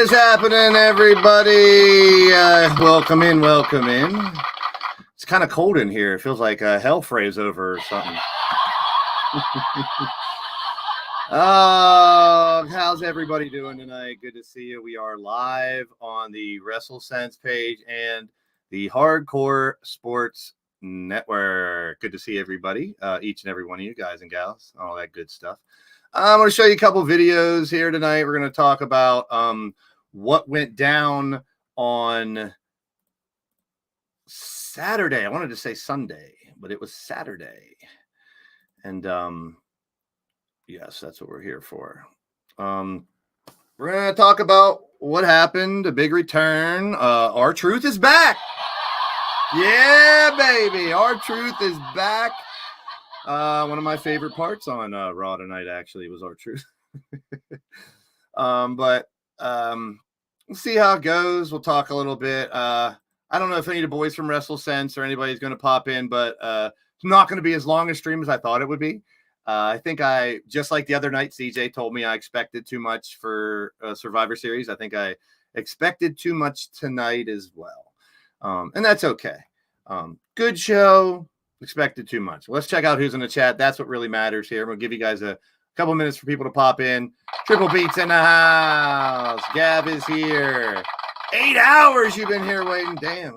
is happening, everybody? Welcome in. It's kind of cold in here. It feels like hell frays over or something. How's everybody doing tonight? Good to see you. We are live on the WrestleSense page and the Hardcore Sports Network. Good to see everybody, each and every one of you guys and gals, all that good stuff. I'm going to show you a couple videos here tonight. We're going to talk about what went down on Saturday. I wanted to say Sunday, but it was Saturday. And yes, that's what we're here for. We're going to talk about what happened, a big return. R-Truth is back. Yeah, baby. R-Truth is back. One of my favorite parts on Raw tonight actually was R-Truth. But we'll see how it goes. We'll talk a little bit. I don't know if any of the boys from WrestleSense or anybody's going to pop in, but it's not going to be as long a stream as I thought it would be. I think just like the other night, CJ told me I expected too much for Survivor Series. I think I expected too much tonight as well. And that's okay. Good show. Expected too much. Let's check out who's in the chat. That's what really matters here. We'll give you guys a couple minutes for people to pop in. Triple Beats in the house. Gav is here. 8 hours you've been here waiting. Damn.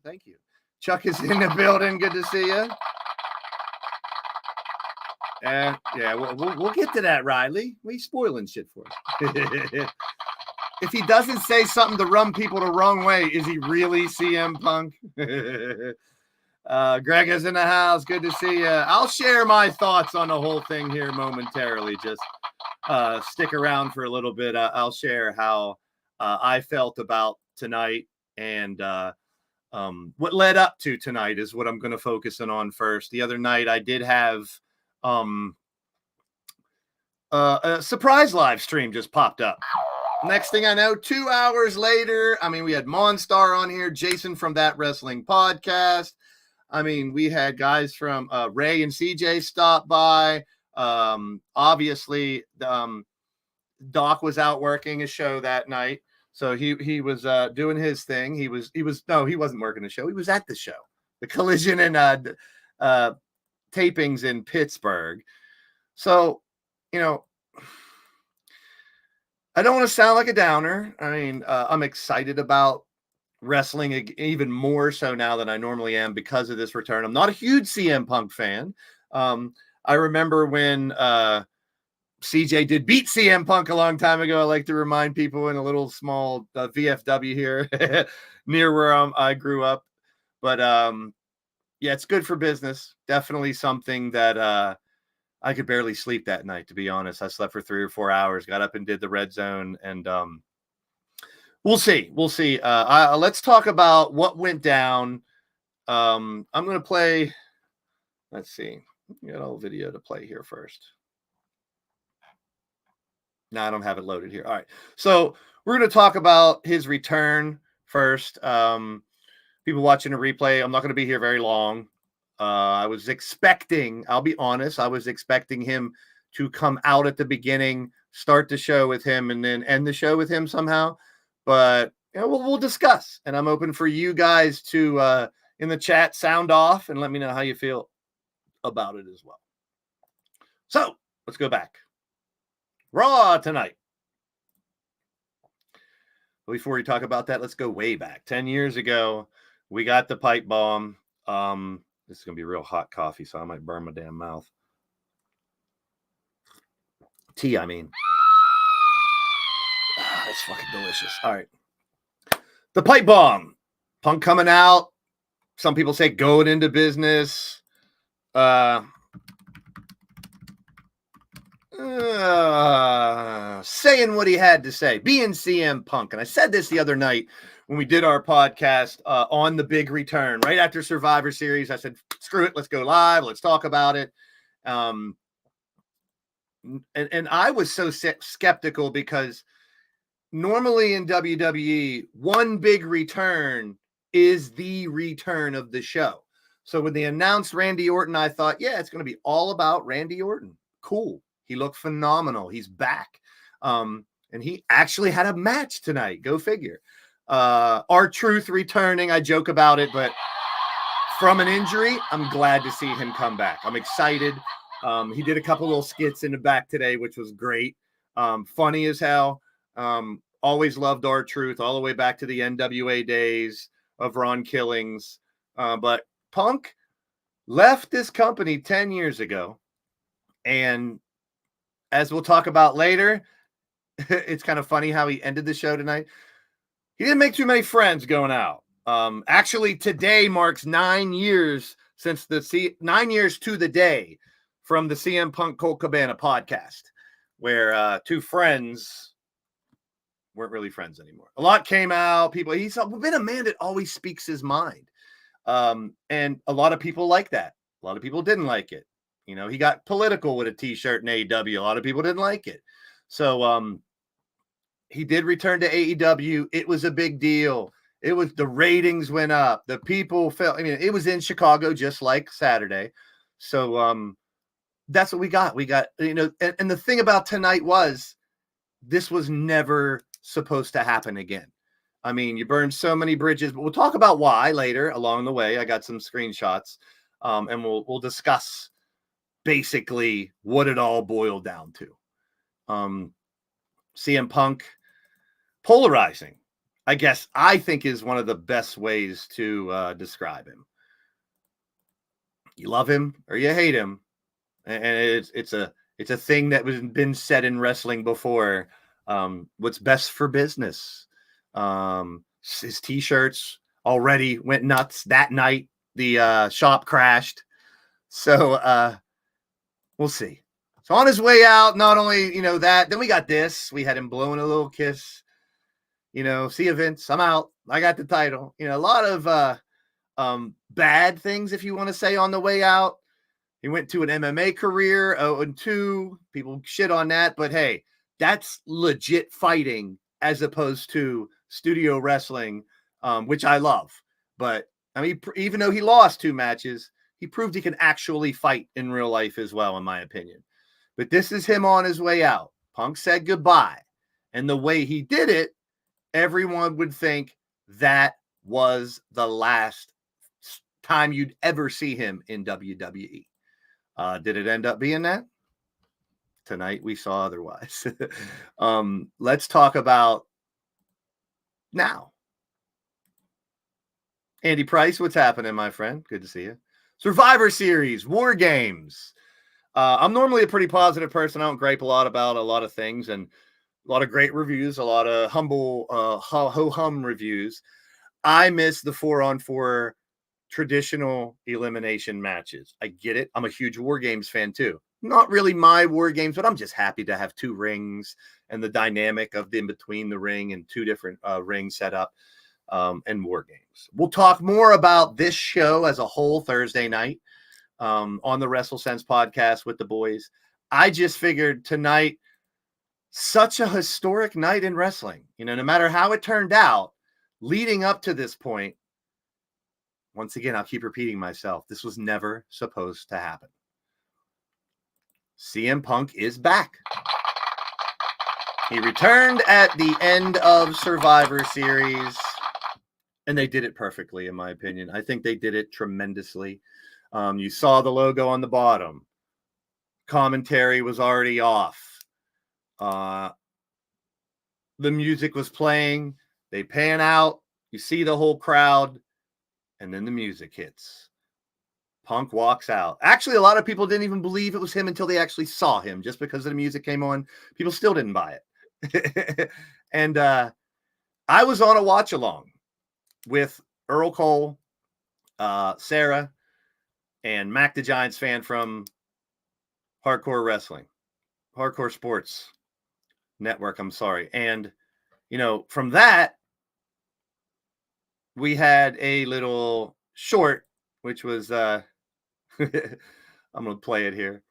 Thank you. Chuck is in the building. Good to see you. Yeah, we'll get to that, Riley. We spoiling shit for us. If he doesn't say something to run people the wrong way, is he really CM Punk? Greg is in the house. Good to see you. I'll share my thoughts on the whole thing here momentarily. Just stick around for a little bit. I'll share how I felt about tonight and what led up to tonight is what I'm going to focus on first. The other night I did have a surprise live stream just popped up. Next thing I know, 2 hours later, we had Monstar on here, Jason from That Wrestling Podcast. We had guys from Ray and CJ stop by. Obviously, Doc was out working a show that night. So he was doing his thing. He wasn't working the show. He was at the show, the Collision and tapings in Pittsburgh. So, I don't want to sound like a downer. I mean, I'm excited about wrestling even more so now than I normally am because of this return. I'm not a huge CM Punk fan. I remember when CJ did beat CM Punk a long time ago. I like to remind people in a little small VFW here near where I grew up. But yeah, it's good for business. Definitely something that I could barely sleep that night, to be honest. I slept for 3 or 4 hours, got up and did the red zone, and we'll see. Let's talk about what went down. I'm going to play. Let's see. Got a little video to play here first. No, I don't have it loaded here. All right. So we're going to talk about his return first. People watching a replay, I'm not going to be here very long. I was expecting, I'll be honest, I was expecting him to come out at the beginning, start the show with him, and then end the show with him somehow. But we'll discuss. And I'm open for you guys to, in the chat, sound off and let me know how you feel about it as well. So let's go back. Raw tonight. Before we talk about that, let's go way back. 10 years ago, we got the pipe bomb. This is going to be real hot coffee, so I might burn my damn mouth. Tea, I mean. It's fucking delicious. All right. The pipe bomb. Punk coming out. Some people say going into business. Saying what he had to say, being CM Punk. And I said this the other night when we did our podcast on the big return, right after Survivor Series. I said, screw it, let's go live, let's talk about it. And I was so skeptical because normally in WWE, one big return is the return of the show. So when they announced Randy Orton, I thought, yeah, it's going to be all about Randy Orton. Cool. He looked phenomenal. He's back. And he actually had a match tonight. Go figure. R-Truth returning. I joke about it, but from an injury, I'm glad to see him come back. I'm excited. He did a couple little skits in the back today, which was great. Funny as hell. Always loved R-Truth all the way back to the NWA days of Ron Killings. But Punk left this company 10 years ago. And as we'll talk about later, it's kind of funny how he ended the show tonight. He didn't make too many friends going out. Actually, today marks 9 years since 9 years to the day from the CM Punk Colt Cabana podcast, where two friends weren't really friends anymore. A lot came out. He's been a man that always speaks his mind. And a lot of people like that. A lot of people didn't like it. He got political with a t-shirt in AEW. A lot of people didn't like it. So he did return to AEW. It was a big deal. The ratings went up. The people felt, it was in Chicago just like Saturday. So that's what we got. We got, and the thing about tonight was this was never supposed to happen again. You burned so many bridges, but we'll talk about why later along the way. I got some screenshots and we'll discuss basically what it all boiled down to. CM Punk polarizing, I think is one of the best ways to describe him. You love him or you hate him, and it's a thing that was been said in wrestling before. What's best for business? His t-shirts already went nuts that night. The shop crashed, so we'll see. So on his way out, not only, that, then we got this. We had him blowing a little kiss. See you, Vince. I'm out. I got the title. A lot of bad things, if you want to say, on the way out. He went to an MMA career, 0-2. People shit on that. But, hey, that's legit fighting as opposed to studio wrestling, which I love. But, even though he lost 2 matches, he proved he can actually fight in real life as well, in my opinion. But this is him on his way out. Punk said goodbye. And the way he did it everyone would think that was the last time you'd ever see him in WWE. Did it end up being that? Tonight we saw otherwise. Let's talk about now. Andy Price, what's happening, my friend? Good to see you. Survivor Series, War Games. I'm normally a pretty positive person. I don't gripe a lot about a lot of things, and a lot of great reviews, a lot of humble ho-hum reviews. I miss the 4-on-4 traditional elimination matches. I get it. I'm a huge War Games fan too. Not really my War Games, but I'm just happy to have 2 rings and the dynamic of in between the ring and 2 different rings set up and War Games. We'll talk more about this show as a whole Thursday night on the WrestleSense podcast with the boys. I just figured tonight, such a historic night in wrestling. You know, no matter how it turned out, leading up to this point, once again, I'll keep repeating myself. This was never supposed to happen. CM Punk is back. He returned at the end of Survivor Series, and they did it perfectly, in my opinion. I think they did it tremendously. You saw the logo on the bottom. Commentary was already off. The music was playing. They pan out. You see the whole crowd, and then the music hits. Punk walks out. Actually, a lot of people didn't even believe it was him until they actually saw him. Just because the music came on, people still didn't buy it. And I was on a watch along with Earl Cole, Sarah, and Mac the Giants fan from Hardcore Sports Network. I'm sorry. And, you know, from that, we had a little short, which was, I'm going to play it here.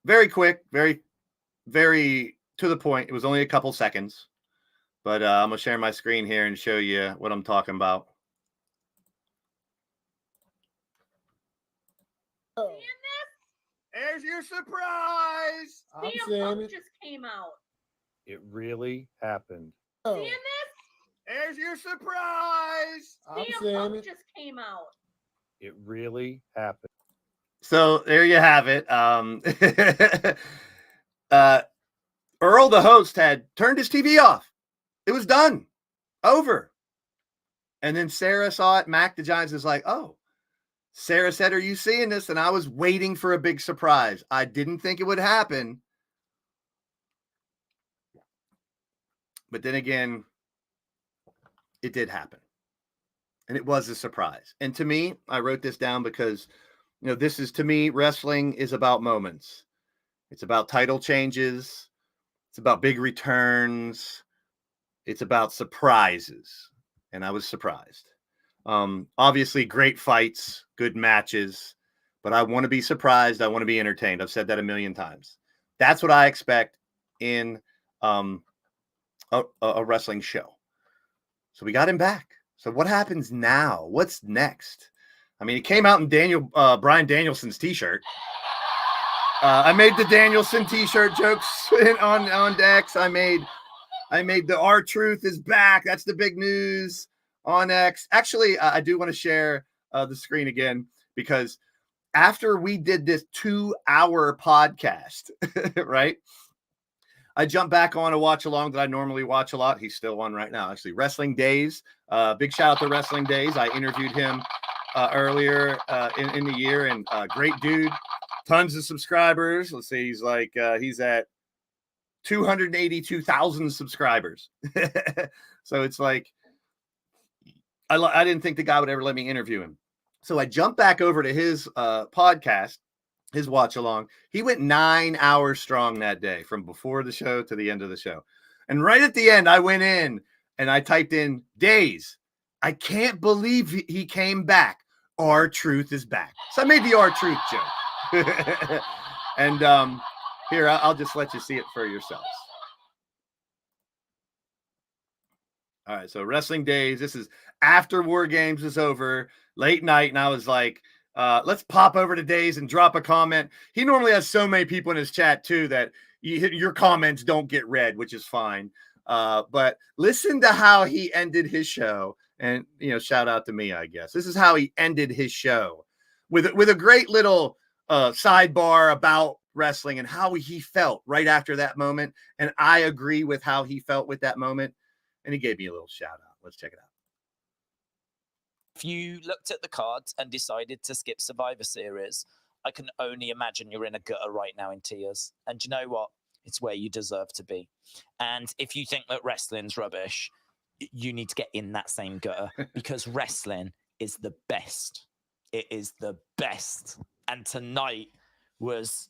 Very quick, very, very to the point. It was only a couple seconds, but I'm going to share my screen here and show you what I'm talking about. Oh. There's your surprise. CM Punk just came out. It really happened. Oh. Seeing this? There's your surprise. CM Punk just came out. It really happened. So there you have it. Earl, the host, had turned his TV off. It was done. Over. And then Sarah saw it. Mac the Giants is like, oh. Sarah said, are you seeing this? And I was waiting for a big surprise. I didn't think it would happen. But then again, it did happen. And it was a surprise. And to me, I wrote this down because, you know, this is, to me, wrestling is about moments. It's about title changes. It's about big returns. It's about surprises. And I was surprised. Obviously, great fights, good matches. But I want to be surprised. I want to be entertained. I've said that a million times. That's what I expect in a wrestling show. So we got him back. So what happens now? What's next? I mean, he came out in Bryan Danielson's t-shirt. I made the Danielson t-shirt jokes on X. I made the R-Truth is back. That's the big news on X. Actually, I do want to share the screen again because after we did this 2-hour podcast, right? I jumped back on a watch along that I normally watch a lot. He's still on right now, actually. Wrestling Days. Big shout out to Wrestling Days. I interviewed him earlier in the year, and great dude. Tons of subscribers. Let's see, he's at 282,000 subscribers. So it's like, I didn't think the guy would ever let me interview him. So I jumped back over to his podcast, his watch along. He went 9 hours strong that day from before the show to the end of the show. And right at the end, I went in and I typed in Days. I can't believe he came back. R-Truth is back. So I made the R-Truth joke. And here, I'll just let you see it for yourselves. All right, so Wrestling Days. This is after War Games is over, late night, and I was like, let's pop over to Days and drop a comment. He normally has so many people in his chat too that your comments don't get read, which is fine. But listen to how he ended his show. And, shout out to me, I guess. This is how he ended his show with a great little sidebar about wrestling and how he felt right after that moment. And I agree with how he felt with that moment. And he gave me a little shout out. Let's check it out. If you looked at the cards and decided to skip Survivor Series, I can only imagine you're in a gutter right now in tears. And you know what? It's where you deserve to be. And if you think that wrestling's rubbish, you need to get in that same gutter because wrestling is the best. It is the best. And tonight was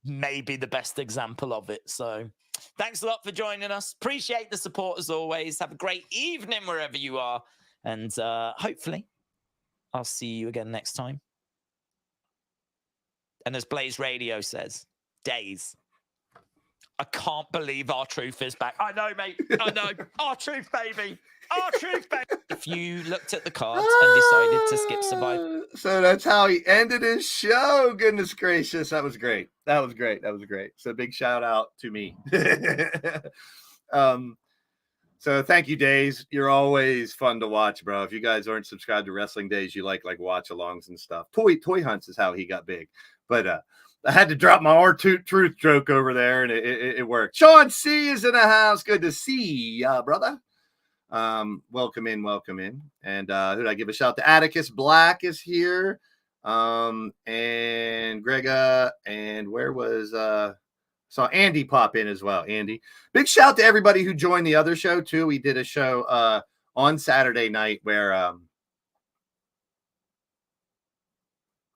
maybe the best example of it. So thanks a lot for joining us. Appreciate the support as always. Have a great evening wherever you are. And hopefully I'll see you again next time. And as Blaze Radio says, days. I can't believe R-Truth is back. I know, mate. I know. R-Truth, baby. R-Truth, baby. If you looked at the cards and decided to skip Survivor. So that's how he ended his show. Goodness gracious. That was great. That was great. That was great. So big shout out to me. So thank you, Days. You're always fun to watch, bro. If you guys aren't subscribed to Wrestling Days, you like watch alongs and stuff. Toy hunts is how he got big. But I had to drop my R-Truth joke over there, and it worked. Sean C is in the house. Good to see ya, brother. Welcome in. And who did I give a shout to? Atticus Black is here. And Grega, and where was saw Andy pop in as well. Andy. Big shout to everybody who joined the other show too. We did a show on Saturday night where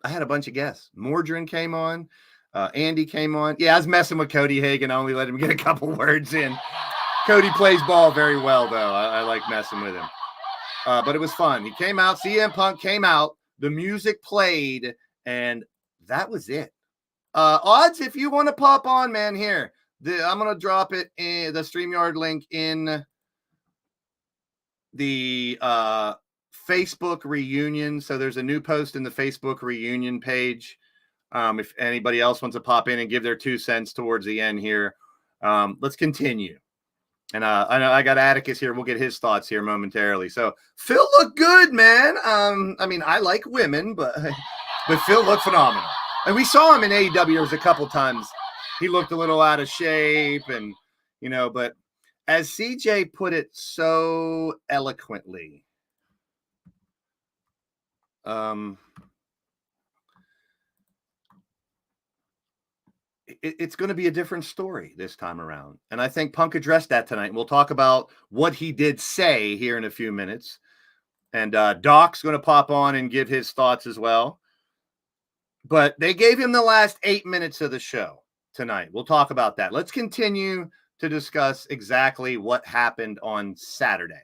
I had a bunch of guests. Mordrin came on. Andy came on. Yeah, I was messing with Cody Hagan. I only let him get a couple words in. Cody plays ball very well, though. I like messing with him. But it was fun. He came out. CM Punk came out. The music played, and that was it. Odds, if you want to pop on, man, here. I'm going to drop it in the StreamYard link in the Facebook reunion. So there's a new post in the Facebook reunion page. If anybody else wants to pop in and give their 2 cents towards the end here, let's continue. And I know I got Atticus here. We'll get his thoughts here momentarily. So Phil looked good, man. I mean, I like women, but Phil looked phenomenal. And we saw him in AEW. There was a couple times he looked a little out of shape, and but as CJ put it so eloquently, it's going to be a different story this time around. And I think Punk addressed that tonight. We'll talk about what he did say here in a few minutes. And Doc's going to pop on and give his thoughts as well. But they gave him the last 8 minutes of the show tonight. We'll talk about that. Let's continue to discuss exactly what happened on Saturday.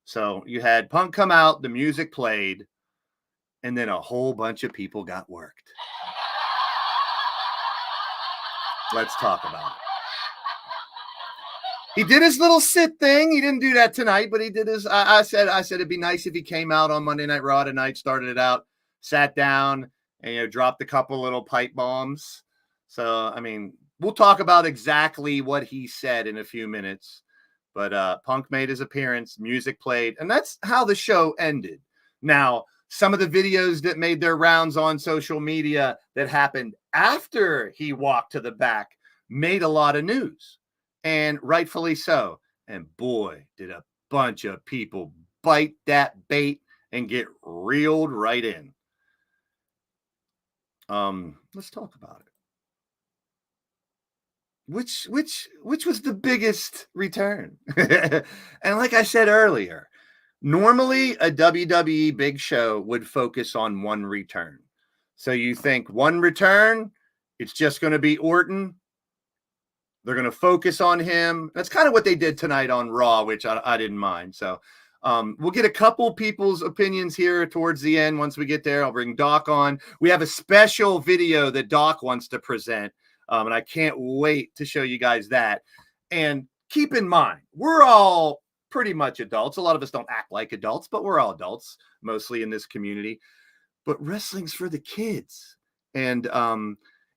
So you had Punk come out, the music played, and then a whole bunch of people got worked. Let's talk about it. He did his little sit thing. He didn't do that tonight, but he did his. I said it'd be nice if he came out on Monday Night Raw tonight, started it out, sat down, and dropped a couple little pipe bombs. So I mean, we'll talk about exactly what he said in a few minutes. But Punk made his appearance, music played, and that's how the show ended. Now, some of the videos that made their rounds on social media that happened after he walked to the back made a lot of news, and rightfully so. And boy, did a bunch of people bite that bait and get reeled right in. Let's talk about it. Which was the biggest return? And like I said earlier, normally a WWE big show would focus on one return. So you think one return, it's just going to be Orton. They're going to focus on him. That's kind of what they did tonight on Raw, which I didn't mind. So we'll get a couple people's opinions here towards the end. Once we get there, I'll bring Doc on. We have a special video that Doc wants to present. And I can't wait to show you guys that. And keep in mind, we're all pretty much adults. A lot of us don't act like adults, but we're all adults, mostly in this community. But wrestling's for the kids. And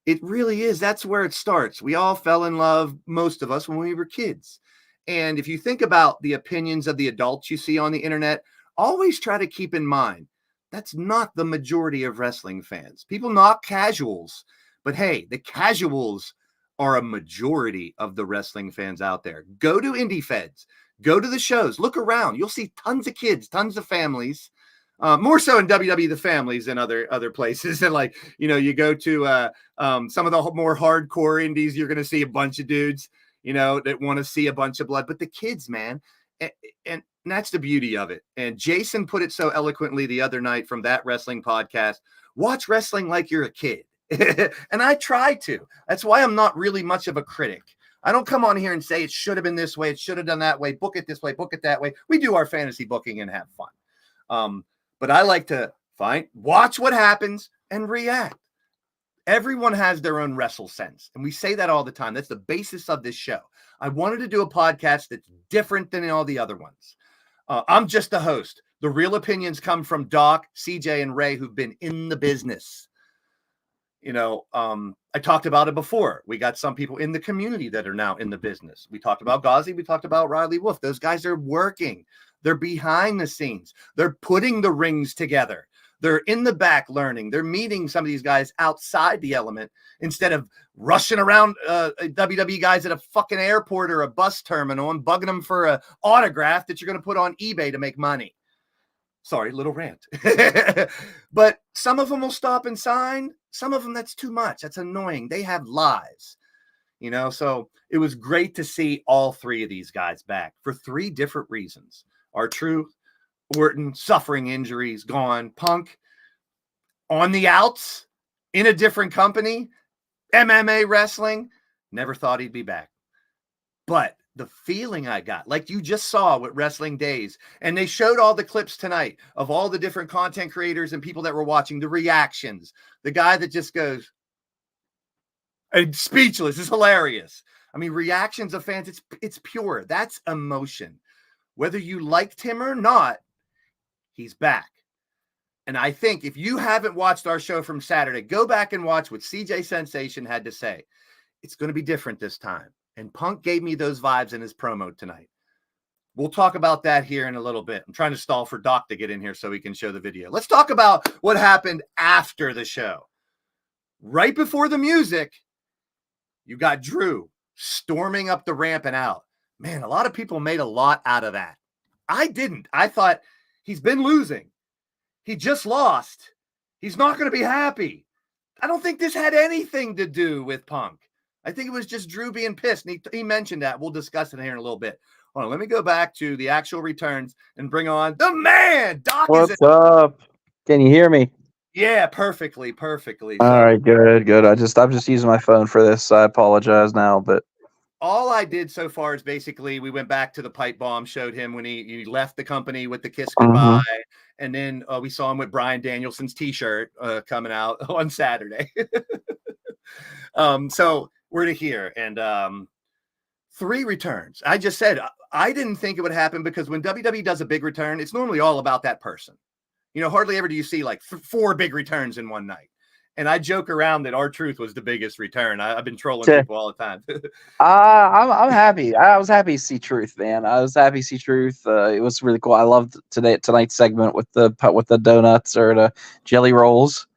it really is. That's where it starts. We all fell in love, most of us, when we were kids. And if you think about the opinions of the adults you see on the internet, always try to keep in mind that's not the majority of wrestling fans. People knock casuals, but hey, the casuals are a majority of the wrestling fans out there. Go to indie feds, go to the shows, look around. You'll see tons of kids, tons of families. More so in WWE, the families than other places. And like, you know, you go to some of the more hardcore indies, you're going to see a bunch of dudes, you know, that want to see a bunch of blood. But the kids, man, and that's the beauty of it. And Jason put it so eloquently the other night from That Wrestling Podcast. Watch wrestling like you're a kid. And I try to. That's why I'm not really much of a critic. I don't come on here and say it should have been this way, it should have done that way, book it this way, book it that way. We do our fantasy booking and have fun. But I like to watch what happens and react. Everyone has their own wrestle sense. And we say that all the time. That's the basis of this show. I wanted to do a podcast that's different than all the other ones. I'm just the host. The real opinions come from Doc, CJ, and Ray, who've been in the business. You know, I talked about it before. We got some people in the community that are now in the business. We talked about Ghazi. We talked about Riley Wolf. Those guys are working. They're behind the scenes. They're putting the rings together. They're in the back learning. They're meeting some of these guys outside the element instead of rushing around WWE guys at a fucking airport or a bus terminal and bugging them for an autograph that you're going to put on eBay to make money. Sorry, little rant. But some of them will stop and sign. Some of them, that's too much. That's annoying. They have lives, you know? So it was great to see all three of these guys back for three different reasons. R-Truth, Orton, suffering injuries, gone. Punk, on the outs, in a different company, MMA wrestling, never thought he'd be back. But the feeling I got, like you just saw with Wrestling Days, and they showed all the clips tonight of all the different content creators and people that were watching, the reactions, the guy that just goes, and speechless, is hilarious. I mean, reactions of fans, it's pure. That's emotion. Whether you liked him or not, he's back. And I think if you haven't watched our show from Saturday, go back and watch what CJ Sensation had to say. It's going to be different this time. And Punk gave me those vibes in his promo tonight. We'll talk about that here in a little bit. I'm trying to stall for Doc to get in here so he can show the video. Let's talk about what happened after the show. Right before the music, you got Drew storming up the ramp and out. Man, a lot of people made a lot out of that. I didn't. I thought he's been losing. He just lost. He's not going to be happy. I don't think this had anything to do with Punk. I think it was just Drew being pissed. And he mentioned that. We'll discuss it here in a little bit. Hold on, let me go back to the actual returns and bring on the man. Doc, what's up? Can you hear me? Yeah, perfectly. All right, good. I'm just using my phone for this. I apologize now, but all I did so far is basically we went back to the pipe bomb, showed him when he left the company with the kiss goodbye. And then we saw him with Bryan Danielson's t-shirt coming out on Saturday. So we're to here. And 3 returns. I just said, I didn't think it would happen because when WWE does a big return, it's normally all about that person. You know, hardly ever do you see like 4 big returns in one night. And I joke around that R-Truth was the biggest return. I've been trolling people all the time. I'm happy. I was happy to see Truth, man. I was happy to see Truth. It was really cool. I loved tonight's segment with the donuts or the jelly rolls.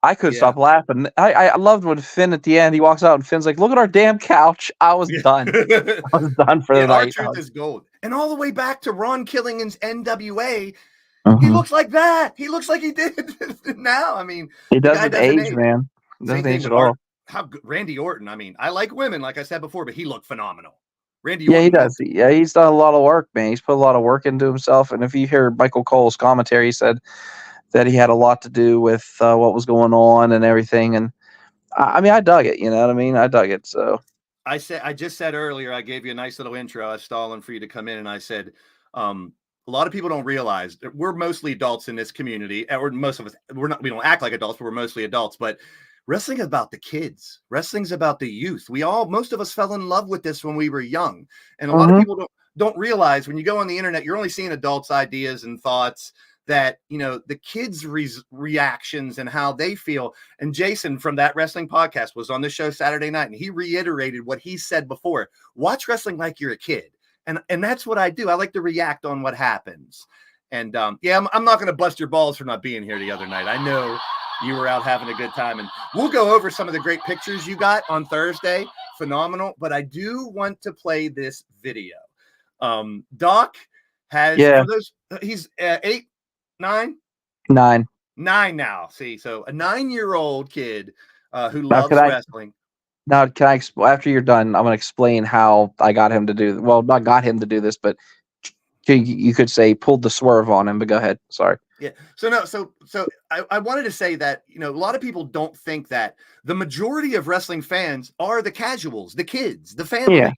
I couldn't stop laughing. I loved when Finn at the end, he walks out and Finn's like, "Look at our damn couch." I was done. I was done for the night. R-Truth is gold. And all the way back to Ron Killingen's NWA. He looks like that. He looks like he did now. I mean, he doesn't age, man. He doesn't age at all. How good, Randy Orton. I mean, I like women, like I said before, but he looked phenomenal. Randy Orton. Yeah, he does. Yeah, he's done a lot of work, man. He's put a lot of work into himself. And if you hear Michael Cole's commentary, he said that he had a lot to do with what was going on and everything. And I mean, I dug it. You know what I mean? I dug it. So I just said earlier, I gave you a nice little intro. I was stalling for you to come in, and I said, a lot of people don't realize that we're mostly adults in this community, or most of us, we don't act like adults, but we're mostly adults. But wrestling is about the kids. Wrestling's about the youth. Most of us fell in love with this when we were young. And a lot of people don't realize when you go on the internet, you're only seeing adults' ideas and thoughts that, you know, the kids' reactions and how they feel. And Jason from That Wrestling Podcast was on the show Saturday night, and he reiterated what he said before: watch wrestling like you're a kid. And that's what I do. I like to react on what happens. And yeah, I'm not going to bust your balls for not being here the other night. I know you were out having a good time, and we'll go over some of the great pictures you got on Thursday. Phenomenal. But I do want to play this video. Doc has, for those, he's 8, 9? 9 now. See, so a 9-year-old kid who loves wrestling. Now, can I, after you're done, I'm going to explain how I got him to do, well, not got him to do this, but you could say pulled the swerve on him, but go ahead. Sorry. Yeah. So I wanted to say that, you know, a lot of people don't think that the majority of wrestling fans are the casuals, the kids, the families. Yeah,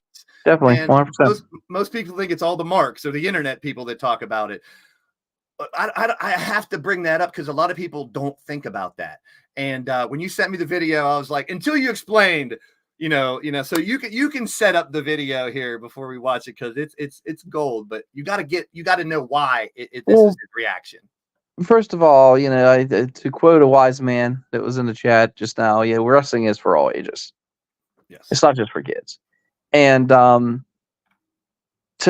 definitely. 100%. Most people think it's all the marks or the internet people that talk about it. I have to bring that up because a lot of people don't think about that. And when you sent me the video, I was like, until you explained, you know, so you can set up the video here before we watch it, because it's gold. But you got to know why this is his reaction. First of all, you know, to quote a wise man that was in the chat just now, yeah, wrestling is for all ages. Yes, it's not just for kids. And to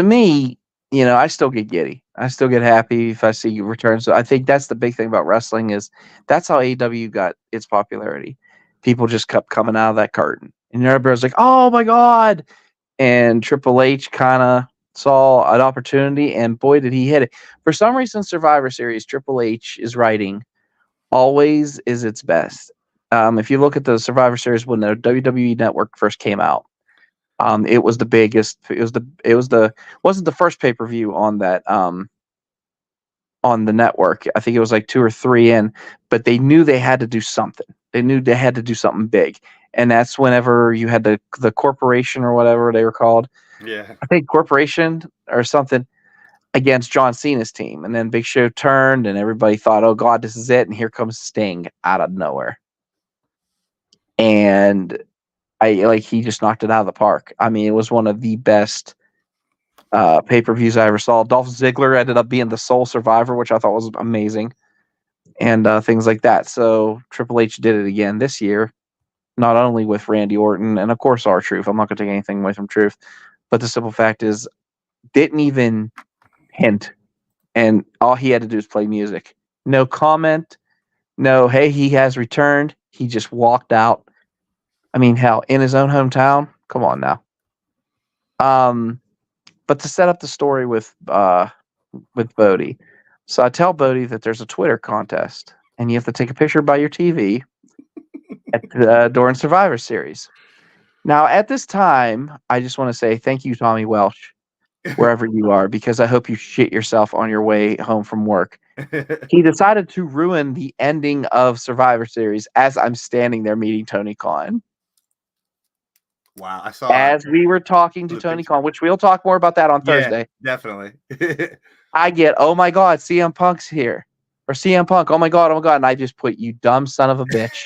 me, you know, I still get giddy. I still get happy if I see returns. So I think that's the big thing about wrestling, is that's how AEW got its popularity. People just kept coming out of that curtain, and everybody's like, "Oh my god!" And Triple H kind of saw an opportunity, and boy, did he hit it. For some reason, Survivor Series, Triple H is writing always is its best. If you look at the Survivor Series when the WWE Network first came out, it was the biggest. Wasn't the first pay-per-view on that on the network. I think it was like 2 or 3 in, but they knew they had to do something. They knew they had to do something big, and that's whenever you had the corporation or whatever they were called. Yeah, I think corporation or something against John Cena's team, and then Big Show turned, and everybody thought, "Oh God, this is it!" And here comes Sting out of nowhere, and he just knocked it out of the park. I mean, it was one of the best pay-per-views I ever saw. Dolph Ziggler ended up being the sole survivor, which I thought was amazing, and things like that. So Triple H did it again this year, not only with Randy Orton and of course R-Truth. I'm not going to take anything away from Truth, but the simple fact is, didn't even hint, and all he had to do is play music. No comment, no, hey, he has returned. He just walked out. I mean, hell, in his own hometown. Come on now. But to set up the story with Bodie, so I tell Bodie that there's a Twitter contest, and you have to take a picture by your TV during Survivor Series. Now, at this time, I just want to say thank you, Tommy Welsh, wherever you are, because I hope you shit yourself on your way home from work. He decided to ruin the ending of Survivor Series as I'm standing there meeting Tony Khan. Wow, I saw as we were talking to Tony Khan, which we'll talk more about that on Thursday. Definitely. I get, oh my God, CM Punk's here. Or CM Punk, oh my God. And I just put, you dumb son of a bitch.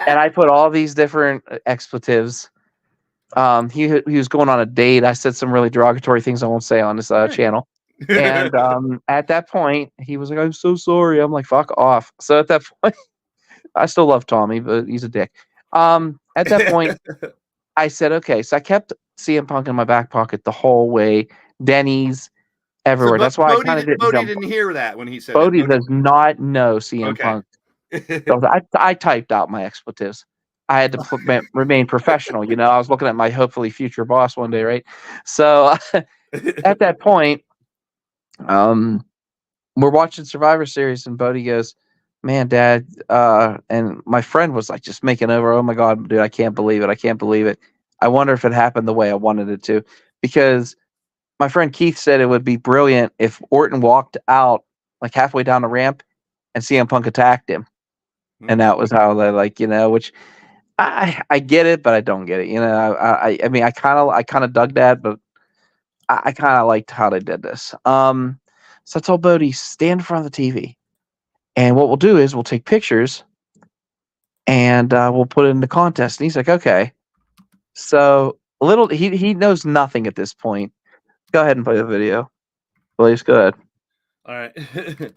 And I put all these different expletives. He was going on a date. I said some really derogatory things I won't say on this channel. And at that point, he was like, I'm so sorry. I'm like, fuck off. So at that point, I still love Tommy, but he's a dick. At that point, I said, okay. So I kept CM Punk in my back pocket the whole way. Denny's, everywhere. So, that's why Bodie, I kind of didn't Bodie didn't hear that when he said Bodie does not know CM Okay. Punk. So I typed out my expletives. I had to remain professional. You know, I was looking at my hopefully future boss one day, right? So at that point, we're watching Survivor Series, and Bodie goes, man, Dad, and my friend was like just making over, oh my God, dude, I can't believe it. I can't believe it. I wonder if it happened the way I wanted it to. Because my friend Keith said it would be brilliant if Orton walked out like halfway down the ramp and CM Punk attacked him. Mm-hmm. And that was how they, like, you know, which I get it, but I don't get it. You know, I mean, I kind of dug that, but I kind of liked how they did this. So I told Bodie, stand in front of the TV. And what we'll do is we'll take pictures and we'll put it in the contest. And he's like, okay. So he knows nothing at this point. Go ahead and play the video. Please, go ahead. All right.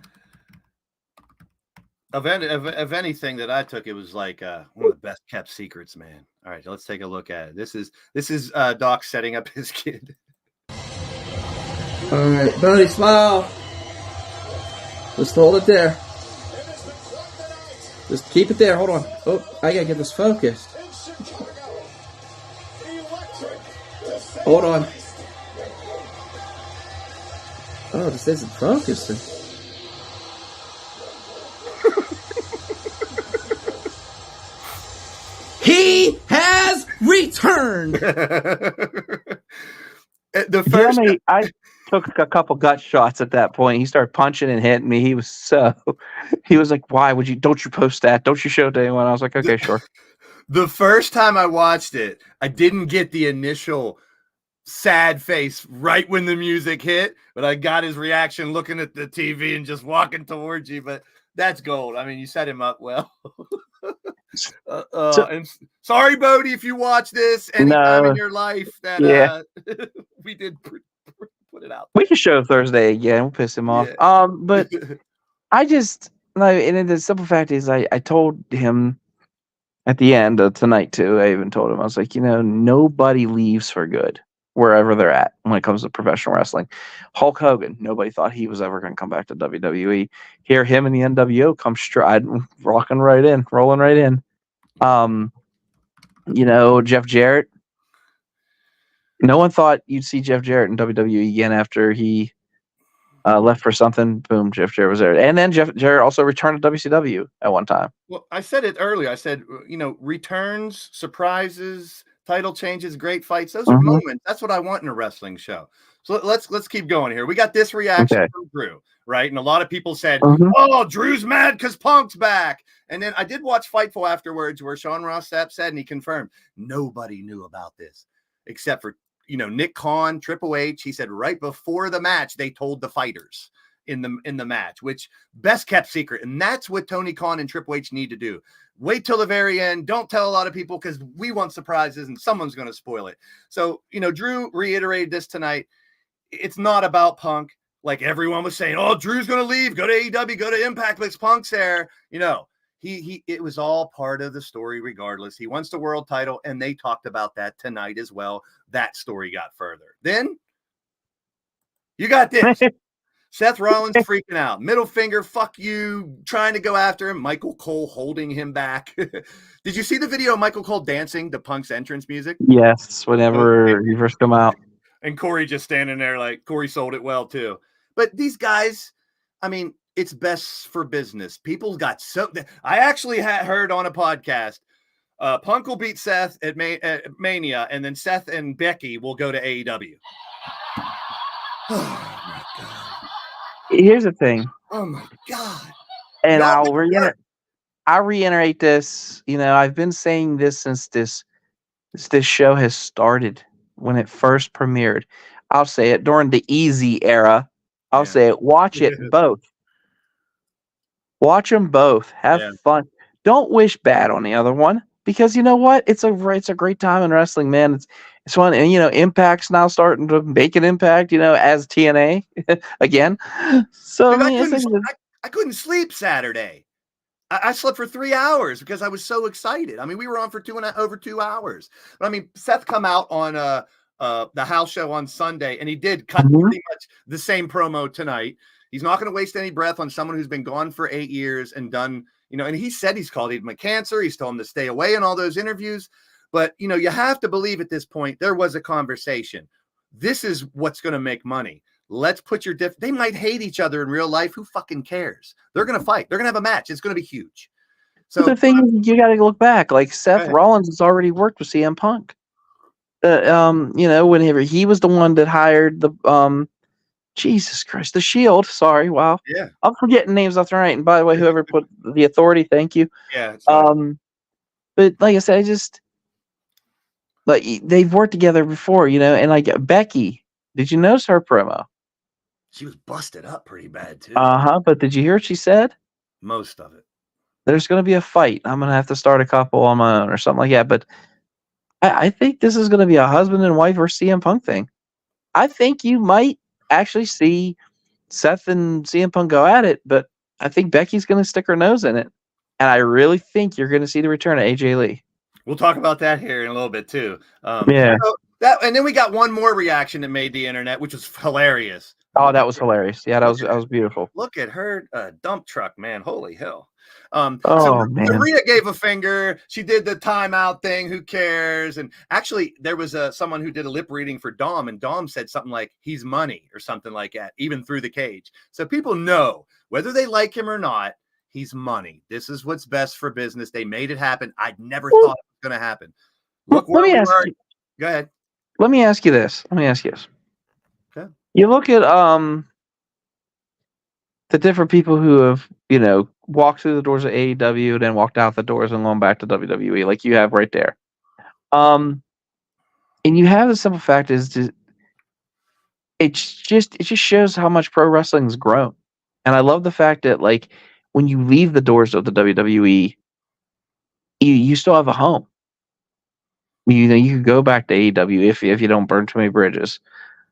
of anything that I took, it was like one of the best kept secrets, man. All right, let's take a look at it. This is Doc setting up his kid. All right, buddy, smile. Just hold it there. Just keep it there. Hold on. Oh, I gotta get this focused. Hold on. Oh, this isn't focusing. He has returned. The first, I took a couple gut shots at that point. He started punching and hitting me. He was like, "Why would you? Don't you post that? Don't you show it to anyone?" I was like, "Okay, sure." The first time I watched it, I didn't get the initial sad face right when the music hit, but I got his reaction looking at the TV and just walking towards you. But that's gold. I mean, you set him up well. And sorry, Bodie, if you watch this anytime in your life that we did put it out. We can show Thursday again. We'll piss him off. Yeah. But I just and the simple fact is, I told him at the end of tonight too. I even told him, I was like, nobody leaves for good wherever they're at when it comes to professional wrestling. Hulk Hogan, nobody thought he was ever going to come back to WWE. Here, him and the NWO come stride, rolling right in. Jeff Jarrett. No one thought you'd see Jeff Jarrett in WWE again after he left for something. Boom, Jeff Jarrett was there. And then Jeff Jarrett also returned to WCW at one time. Well, I said it earlier. I said, returns, surprises, title changes, great fights. Those are moments. That's what I want in a wrestling show. So let's keep going here. We got this reaction from Drew, right? And a lot of people said, "Oh, Drew's mad because Punk's back." And then I did watch Fightful afterwards, where Sean Ross Sapp said, and he confirmed, nobody knew about this except for Nick Khan, Triple H. He said right before the match they told the fighters in the match, which best kept secret, and that's what Tony Khan and Triple H need to do. Wait till the very end. Don't tell a lot of people because we want surprises and someone's going to spoil it. So, Drew reiterated this tonight. It's not about Punk. Like everyone was saying, "Oh, Drew's going to leave, go to AEW, go to Impact, makes Punk's there." It was all part of the story regardless. He wants the world title, and they talked about that tonight as well. That story got further. Then you got this. Seth Rollins freaking out. Middle finger, fuck you, trying to go after him. Michael Cole holding him back. Did you see the video of Michael Cole dancing to Punk's entrance music? Yes, whenever he first come out. And Corey just standing there like Corey sold it well too. But these guys, I mean, it's best for business. People got I actually had heard on a podcast, Punk will beat Seth at Mania, and then Seth and Becky will go to AEW. Oh my God. Here's the thing. Oh my God. And I'll reiterate this. I've been saying this since this show has started. When it first premiered, I'll say it during the Easy era. I'll say it. Watch it both. Watch them both. Have fun. Don't wish bad on the other one, because you know what? It's a great time in wrestling, man. It's fun, and Impact's now starting to make an impact. As TNA again. So dude, I couldn't sleep Saturday. I slept for 3 hours because I was so excited. I mean, we were on for over 2 hours. But I mean, Seth come out on the house show on Sunday, and he did cut pretty much the same promo tonight. He's not going to waste any breath on someone who's been gone for 8 years and done, and he said he's called him a cancer. He's told him to stay away in all those interviews. But, you have to believe at this point, there was a conversation. This is what's going to make money. Let's put they might hate each other in real life. Who fucking cares? They're going to fight. They're going to have a match. It's going to be huge. So the thing is, you got to look back. Like Seth Rollins has already worked with CM Punk. Whenever he was the one that hired the Jesus Christ, the Shield. Sorry, wow. Yeah, I'm forgetting names left and right. And by the way, whoever put the Authority, thank you. Yeah. But like I said, I just they've worked together before, and like Becky. Did you notice her promo? She was busted up pretty bad too. But did you hear what she said? Most of it. There's going to be a fight. I'm going to have to start a couple on my own or something like that. But I think this is going to be a husband and wife versus CM Punk thing. I think you might actually see Seth and CM Punk go at it, but I think Becky's going to stick her nose in it. And I really think you're going to see the return of AJ Lee. We'll talk about that here in a little bit too. Yeah. So and then we got one more reaction that made the internet, which was hilarious. Oh, that was hilarious. Yeah, that was beautiful. Look at her dump truck, man. Holy hell. Man. Rhea gave a finger. She did the timeout thing. Who cares? And actually, there was someone who did a lip reading for Dom, and Dom said something like, he's money or something like that, even through the cage. So people know, whether they like him or not, he's money. This is what's best for business. They made it happen. I never thought it was going to happen. Look where we were. Go ahead. Let me ask you this. Okay. You look at the different people who have, walked through the doors of AEW, then walked out the doors and gone back to WWE, like you have right there. And you have the simple fact is it just shows how much pro wrestling's grown. And I love the fact that, like, when you leave the doors of the WWE, you still have a home. You could go back to AEW if you don't burn too many bridges.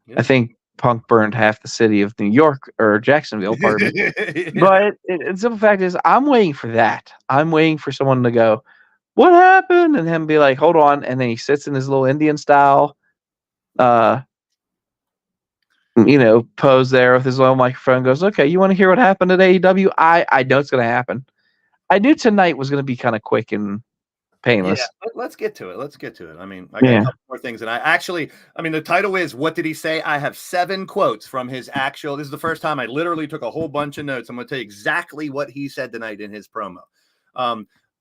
Yeah. I think Punk burned half the city of New York or Jacksonville, pardon me. Yeah. But the simple fact is, I'm waiting for that. I'm waiting for someone to go, what happened? And him be like, hold on. And then he sits in his little Indian style, pose there with his little microphone and goes, okay, you want to hear what happened at AEW? I know it's going to happen. I knew tonight was going to be kind of quick and painless. Yeah, let's get to it. I mean, I got a couple more things. And the title is, what did he say? I have 7 quotes from his actual, this is the first time I literally took a whole bunch of notes. I'm going to tell you exactly what he said tonight in his promo.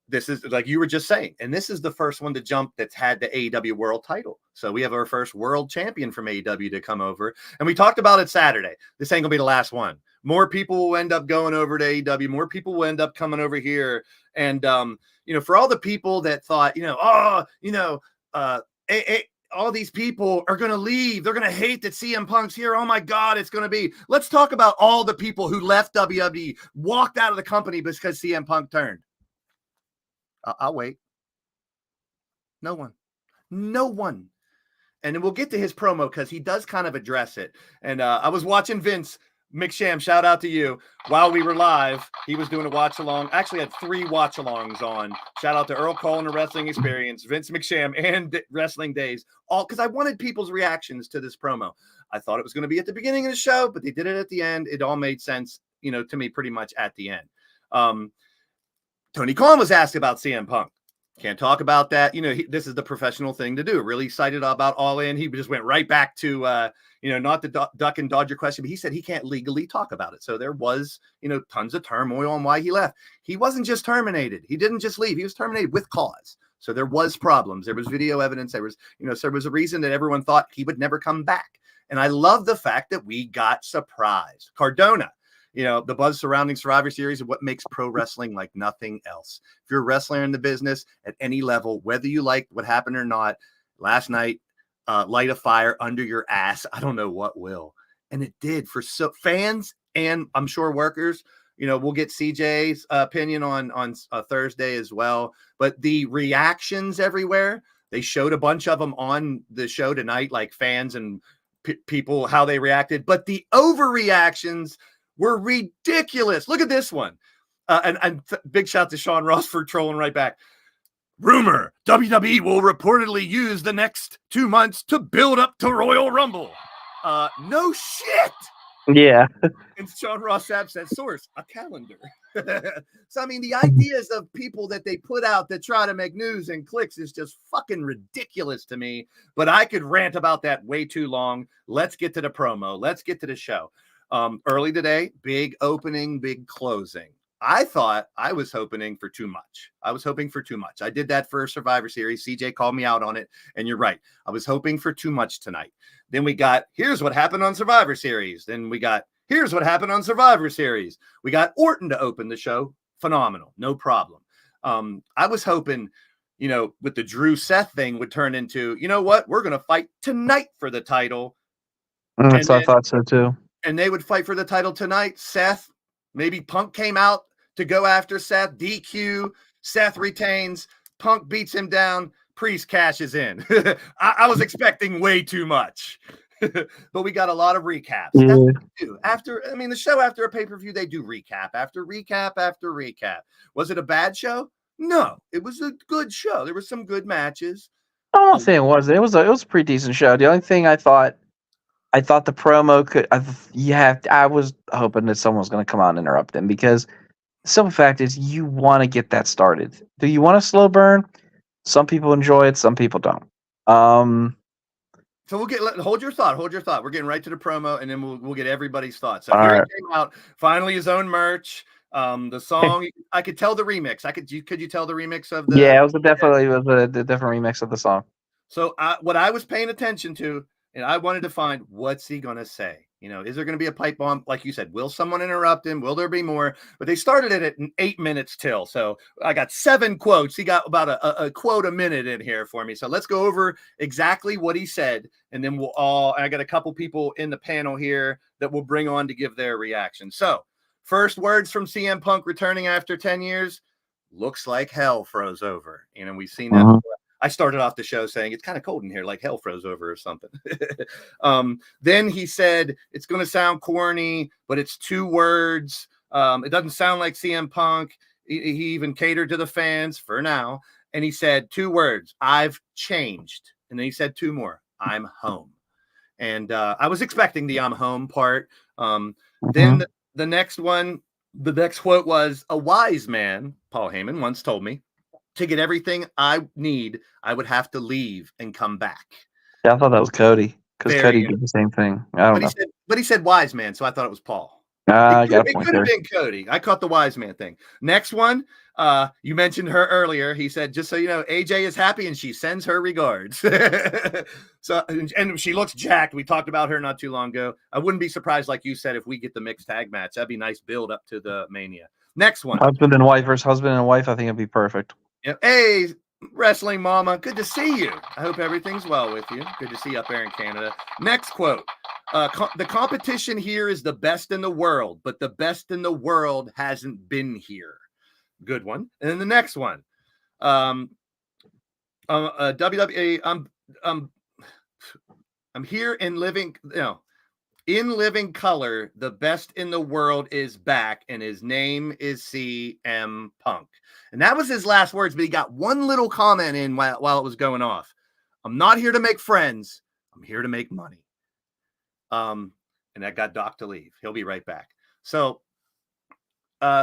This is, like you were just saying, and this is the first one to jump that's had the AEW world title. So we have our first world champion from AEW to come over. And we talked about it Saturday. This ain't gonna be the last one. More people will end up going over to AEW. More people will end up coming over here. And, for all the people that thought, all these people are going to leave. They're going to hate that CM Punk's here. Oh my God, it's going to be. Let's talk about all the people who left WWE, walked out of the company because CM Punk turned. I'll wait. No one. And then we'll get to his promo because he does kind of address it. And I was watching Vince McSham, shout out to you. While we were live, he was doing a watch along. Actually had 3 watch alongs on. Shout out to Earl Cole and the Wrestling Experience, Vince McSham, and Wrestling Days. All because I wanted people's reactions to this promo. I thought it was going to be at the beginning of the show, but they did it at the end. It all made sense, to me pretty much at the end. Tony Khan was asked about CM Punk. Can't talk about that. This is the professional thing to do. Really excited about All In. He just went right back to, not the duck and dodge your question, but he said he can't legally talk about it. So there was, tons of turmoil on why he left. He wasn't just terminated. He didn't just leave. He was terminated with cause. So there was problems. There was video evidence. There was, so there was a reason that everyone thought he would never come back. And I love the fact that we got surprised. Cardona. The buzz surrounding Survivor Series is what makes pro wrestling like nothing else. If you're a wrestler in the business at any level, whether you like what happened or not, last night, light a fire under your ass. I don't know what will. And it did for fans and I'm sure workers. We'll get CJ's opinion on Thursday as well. But the reactions everywhere, they showed a bunch of them on the show tonight, like fans and people, how they reacted. But the overreactions were ridiculous. Look at this one. And big shout to Sean Ross for trolling right back. Rumor, WWE will reportedly use the next 2 months to build up to Royal Rumble. No shit. Yeah. And Sean Ross Sapp said, source, a calendar. So, the ideas of people that they put out that try to make news and clicks is just fucking ridiculous to me. But I could rant about that way too long. Let's get to the promo. Let's get to the show. Early today, big opening, big closing. I thought I was hoping for too much. I did that for Survivor Series. CJ called me out on it. And you're right. I was hoping for too much tonight. Then we got, here's what happened on Survivor Series. Then we got, here's what happened on Survivor Series. We got Orton to open the show. Phenomenal. No problem. I was hoping, with the Drew Seth thing would turn into, you know what? We're going to fight tonight for the title. I thought so too. And they would fight for the title tonight. Seth, maybe Punk came out to go after Seth. DQ, Seth retains. Punk beats him down. Priest cashes in. I was expecting way too much. but we got a lot of recaps. Yeah. That's what they do. The show after a pay-per-view, they do recap after recap after recap. Was it a bad show? No, it was a good show. There were some good matches. I'm not saying it wasn't. It was a pretty decent show. The only thing I thought the promo could. I was hoping that someone was going to come out and interrupt them, because the simple fact is you want to get that started. Do you want a slow burn? Some people enjoy it. Some people don't. So hold your thought. We're getting right to the promo, and then we'll get everybody's thoughts. So All here right. he came out, finally his own merch. The song, I could tell the remix. Could you tell the remix of the? Yeah, it was definitely a different remix of the song. So what I was paying attention to, and I wanted to find, what's he gonna say? Is there going to be a pipe bomb? Like you said, will someone interrupt him? Will there be more? But they started it at 8 minutes till. So I got 7 quotes. He got about a quote a minute in here for me. So let's go over exactly what he said. And then I got a couple people in the panel here that we'll bring on to give their reaction. So first words from CM Punk returning after 10 years. Looks like hell froze over. We've seen that before. I started off the show saying it's kind of cold in here, like hell froze over or something. Then he said it's going to sound corny, but it's 2 words. It doesn't sound like CM Punk. He even catered to the fans for now. And he said 2 words, I've changed. And then he said 2 more, I'm home. And I was expecting the I'm home part. Then the next one, the next quote was, a wise man, Paul Heyman, once told me, to get everything I need, I would have to leave and come back. Yeah, I thought that was Cody, because Cody did the same thing. I don't know. But he said wise man, so I thought it was Paul. It could have been Cody. I caught the wise man thing. Next one, you mentioned her earlier. He said, just so you know, AJ is happy and she sends her regards. So, and she looks jacked. We talked about her not too long ago. I wouldn't be surprised, like you said, if we get the mixed tag match. That'd be a nice build up to the Mania. Next one. Husband and wife versus husband and wife. I think it'd be perfect. Yeah. Hey, wrestling mama. Good to see you. I hope everything's well with you. Good to see you up there in Canada. Next quote. The competition here is the best in the world, but the best in the world hasn't been here. Good one. And then the next one. WWE. I'm here in living. In living color, the best in the world is back, and his name is CM Punk. And that was his last words, but he got one little comment in while it was going off. I'm not here to make friends. I'm here to make money. And that got Doc to leave. He'll be right back. So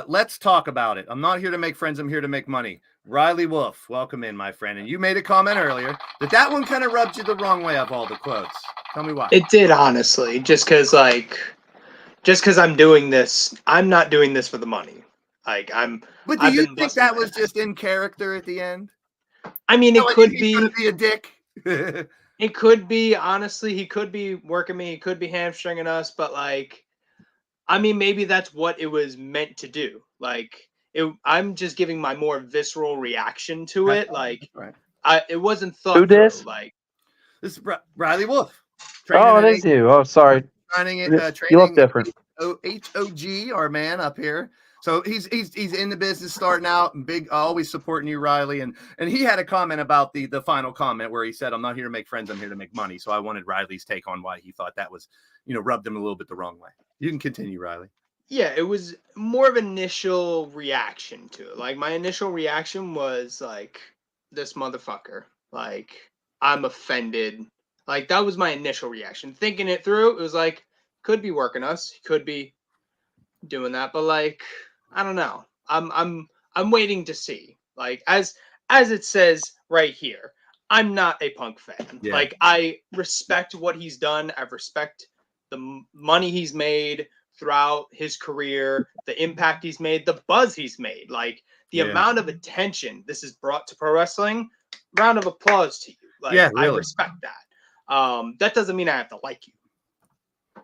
let's talk about it. I'm not here to make friends. I'm here to make money. Riley Wolf, welcome in, my friend. And you made a comment earlier that one kind of rubbed you the wrong way of all the quotes. Tell me why. It did, honestly. Just because I'm doing this, I'm not doing this for the money. But do you think that was just in character at the end? I mean, it could be a dick. It could be, honestly. He could be working me. He could be hamstringing us. But maybe that's what it was meant to do. I'm just giving my more visceral reaction to it. It wasn't thought. Who this? This is Riley Wolf. Oh, it is you. Oh, sorry. Training you look different. HOG, our man up here. So he's in the business, starting out, and big, always supporting you, Riley. And he had a comment about the final comment where he said, "I'm not here to make friends. I'm here to make money." So I wanted Riley's take on why he thought that was, rubbed him a little bit the wrong way. You can continue, Riley. Yeah, it was more of an initial reaction to it. My initial reaction was this motherfucker. I'm offended. That was my initial reaction. Thinking it through, it was could be working us. He could be doing that, but I don't know. I'm waiting to see. As it says right here, I'm not a Punk fan. Yeah. I respect what he's done. I respect the money he's made throughout his career, the impact he's made, the buzz he's made, the amount of attention this has brought to pro wrestling. Round of applause to you. Yeah, really. I respect that. That doesn't mean I have to like you.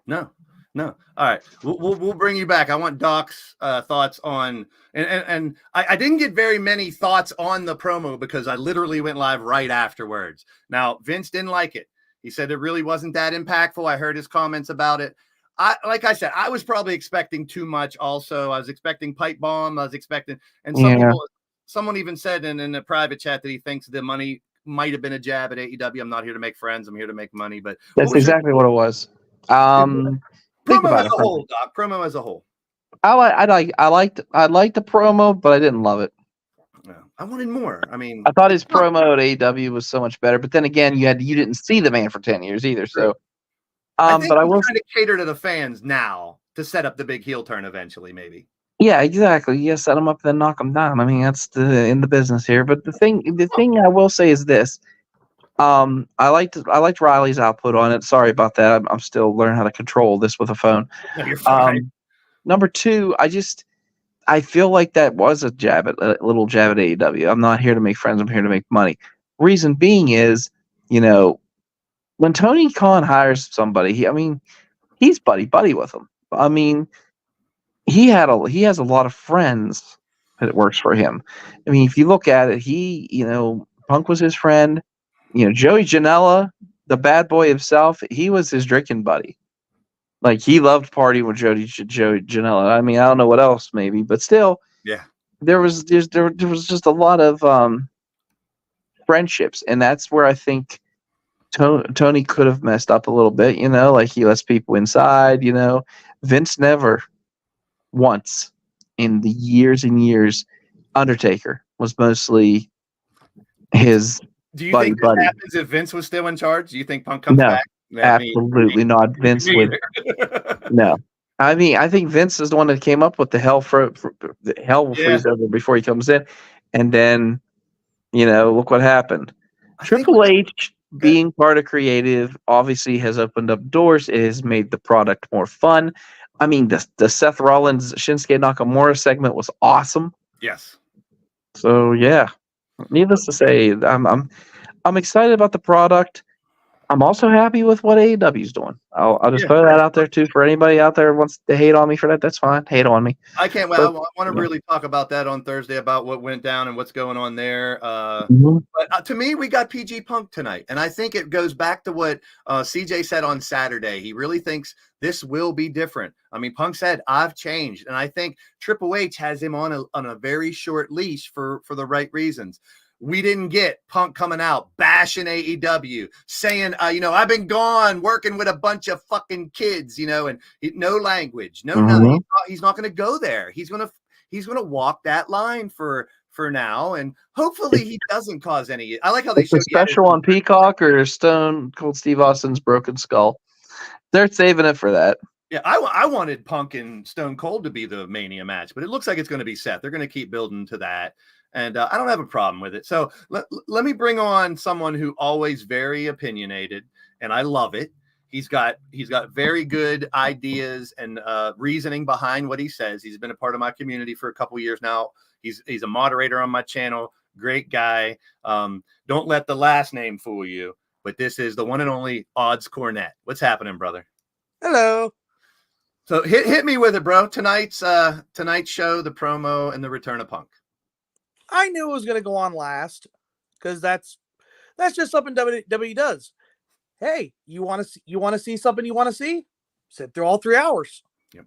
No. All right, we'll bring you back. I want Doc's thoughts on, and I didn't get very many thoughts on the promo because I literally went live right afterwards. Now Vince didn't like it. He said it really wasn't that impactful. I heard his comments about it. Like I said, I was probably expecting too much. Also, I was expecting pipe bomb. I was expecting, and someone even said in a private chat that he thinks the money might have been a jab at AEW. I'm not here to make friends. I'm here to make money. But That's exactly what it was. Think promo about as it. a whole, Doc. Promo as a whole. I liked the promo, but I didn't love it. Yeah. I wanted more. I mean, I thought his promo at AEW was so much better. But then again, you didn't see the man for 10 years either. So, I think but I he's will trying to cater to the fans now to set up the big heel turn eventually, maybe. Yeah, exactly. You set them up, then knock them down. I mean, that's in the business here. But the thing I will say is this: I liked Riley's output on it. Sorry about that. I'm still learning how to control this with a phone. No, you're fine. Number two, I feel like that was a little jab at AEW. I'm not here to make friends. I'm here to make money. Reason being is, when Tony Khan hires somebody, he's buddy with them. I mean, he has a lot of friends that works for him. I mean, if you look at it, Punk was his friend. Joey Janela, the bad boy himself, he was his drinking buddy. Like, he loved partying with Joey Janela. I mean, I don't know what else, maybe, but still, yeah, there was just a lot of friendships, and that's where I think Tony could have messed up a little bit. Like, he lets people inside. Vince never once in the years and years, Undertaker was mostly his Do you buddy. think this happens if Vince was still in charge? Do you think Punk comes back? Absolutely not. Vince would. No. I mean, I think Vince is the one that came up with the hell will freeze over before he comes in. And then, look what happened. Triple H, being part of creative, obviously has opened up doors. It has made the product more fun. I mean, the Seth Rollins Shinsuke Nakamura segment was awesome. Yes. So yeah, needless to say, I'm excited about the product. I'm also happy with what AEW is doing. I'll just throw that out there too for anybody out there who wants to hate on me for that. That's fine. Hate on me. I can't wait. I want to really talk about that on Thursday about what went down and what's going on there. But to me, we got PG Punk tonight, and I think it goes back to what CJ said on Saturday. He really thinks this will be different. I mean, Punk said, "I've changed," and I think Triple H has him on a very short leash for the right reasons. We didn't get Punk coming out, bashing AEW, saying, I've been gone working with a bunch of fucking kids, and no language, nothing. He's not going to go there. He's going to walk that line for now, and hopefully he doesn't cause any. I like how they showed special on Peacock or Stone Cold Steve Austin's Broken Skull. They're saving it for that. Yeah, I wanted Punk and Stone Cold to be the Mania match, but it looks like it's going to be Seth. They're going to keep building to that. And I don't have a problem with it. So let me bring on someone who always very opinionated, and I love it. He's got very good ideas and reasoning behind what he says. He's been a part of my community for a couple years now. He's a moderator on my channel. Great guy. Don't let the last name fool you. But this is the one and only Odds Cornett. What's happening, brother? Hello. So hit me with it, bro. Tonight's show, the promo, and the return of Punk. I knew it was going to go on last because that's just something WWE does. Hey, you want to see something you want to see? Sit through all 3 hours. Yep.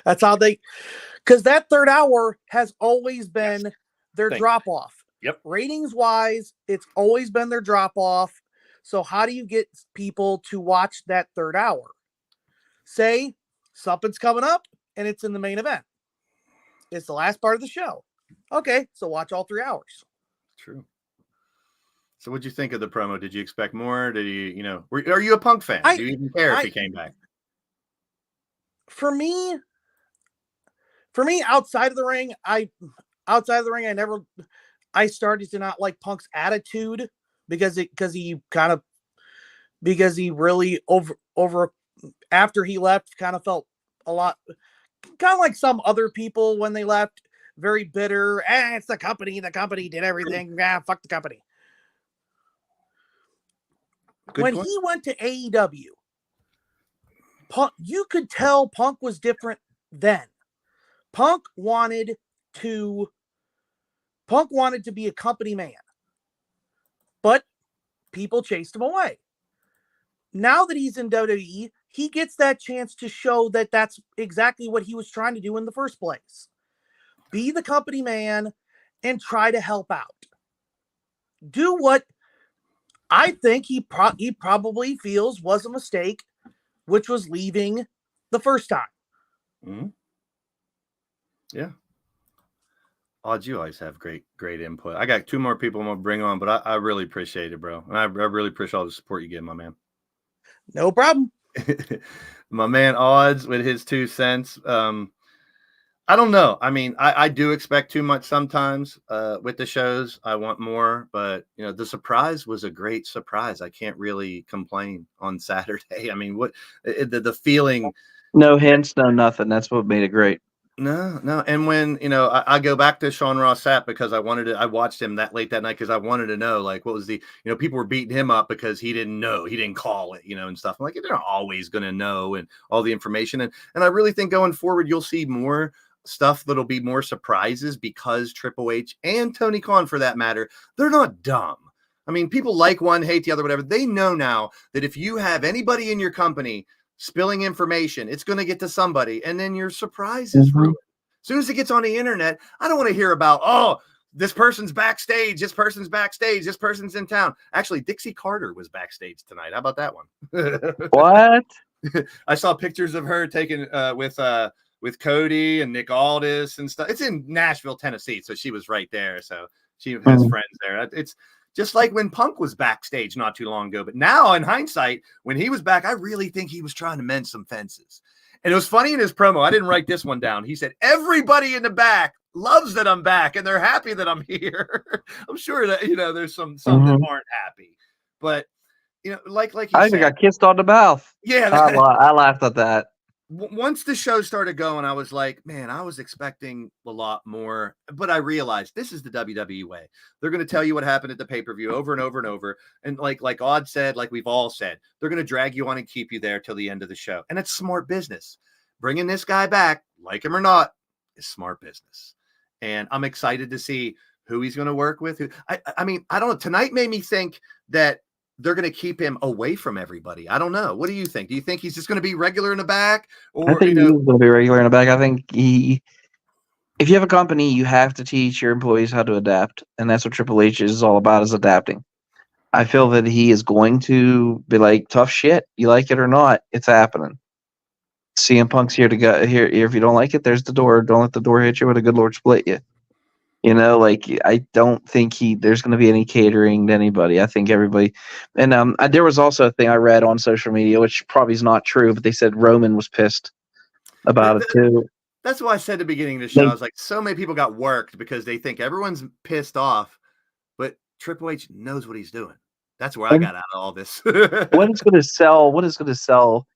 That's how because that third hour has always been their drop off. Yep. Ratings wise, it's always been their drop off. So how do you get people to watch that third hour? Say something's coming up and it's in the main event. It's the last part of the show. Okay, so watch all 3 hours. True. So what'd you think of the promo? Did you expect more? Did you, are you a Punk fan? Do you even care if he came back? For me, outside of the ring, I started to not like Punk's attitude because he really over after he left kind of felt a lot kind of like some other people when they left, very bitter. It's the company did everything. Fuck the company. When he went to AEW, Punk, you could tell Punk was different then. Punk wanted to be a company man, but people chased him away. Now that he's in WWE, he gets that chance to show that that's exactly what he was trying to do in the first place. Be the company man and try to help out. do what I think he probably feels was a mistake, which was leaving the first time. Mm-hmm. Yeah. Odds, you always have great input. I got 2 more people I'm gonna bring on, but I really appreciate it, bro. And I really appreciate all the support you give, my man. No problem. My man Odds with his 2 cents. I don't know. I mean, I do expect too much sometimes with the shows. I want more, but you know, the surprise was a great surprise. I can't really complain on Saturday. I mean, what the feeling? No hints, no nothing. That's what made it great. No. And when, you know, I go back to Sean Ross Sapp because I watched him that late that night because I wanted to know, like, what was the, you know, people were beating him up because he didn't know, he didn't call it, you know, and stuff. I'm like, they're always going to know and all the information. And I really think going forward, you'll see more stuff that'll be more surprises because Triple H and Tony Khan, for that matter, they're not dumb. I mean, people like one, hate the other, whatever. They know now that if you have anybody in your company spilling information, it's going to get to somebody, and then your surprise is ruined. As soon as it gets on the internet, I don't want to hear about, oh, this person's backstage, this person's backstage, this person's in town. Actually, Dixie Carter was backstage tonight. How about that one? What? I saw pictures of her taken with Cody and Nick Aldis and stuff. It's in Nashville, Tennessee, so she was right there. So she has friends there. It's just like when Punk was backstage not too long ago. But now, in hindsight, when he was back, I really think he was trying to mend some fences. And it was funny in his promo. I didn't write this one down. He said, everybody in the back loves that I'm back, and they're happy that I'm here. I'm sure that, you know, there's some that aren't happy. But, you know, like you I said. even got kissed on the mouth. Yeah. I laughed at that. Once the show started going, I was like, man, I was expecting a lot more, but I realized this is the WWE way. They're going to tell you what happened at the pay-per-view over and over and over. And like Odd said, like we've all said, they're going to drag you on and keep you there till the end of the show. And it's smart business. Bringing this guy back, like him or not, is smart business. And I'm excited to see who he's going to work with. I mean, I don't know. Tonight made me think that they're going to keep him away from everybody. I don't know. What do you think? Do you think he's just going to be regular in the back? Or, I think he's going to be regular in the back. I think if you have a company, you have to teach your employees how to adapt. And that's what Triple H is all about, is adapting. I feel that he is going to be like, tough shit. You like it or not, it's happening. CM Punk's here to go. Here, if you don't like it, there's the door. Don't let the door hit you, but a good Lord split you. You know, like, I don't think there's going to be any catering to anybody. I think everybody, and there was also a thing I read on social media, which probably is not true, but they said Roman was pissed about it too. That's why I said at the beginning of the show, I was like, so many people got worked because they think everyone's pissed off, but Triple H knows what he's doing. That's where I got out of all this. What is going to sell